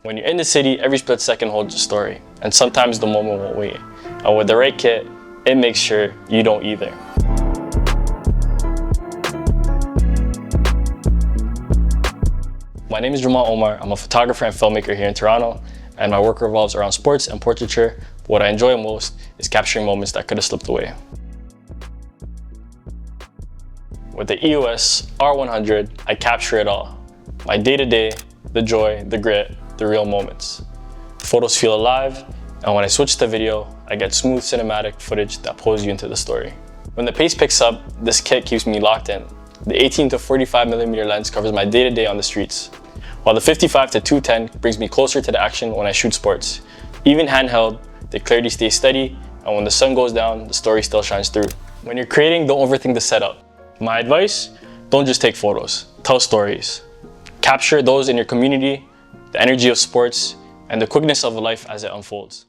When you're in the city, every split second holds a story, and sometimes the moment won't wait. And with the right kit, it makes sure you don't either. My name is Jamal Omar. I'm a photographer and filmmaker here in Toronto, and my work revolves around sports and portraiture. What I enjoy most is capturing moments that could have slipped away. With the EOS R100, I capture it all. My day-to-day, the joy, the grit, the real moments. Photos feel alive, and when I switch to video, I get smooth cinematic footage that pulls you into the story. When the pace picks up, this kit keeps me locked in. The 18 to 45mm lens covers my day-to-day on the streets, while the 55 to 210 brings me closer to the action when I shoot sports. Even handheld, the clarity stays steady, and when the sun goes down, the story still shines through. When you're creating, don't overthink the setup. My advice, don't just take photos, tell stories. Capture those in your community, the energy of sports, and the quickness of life as it unfolds.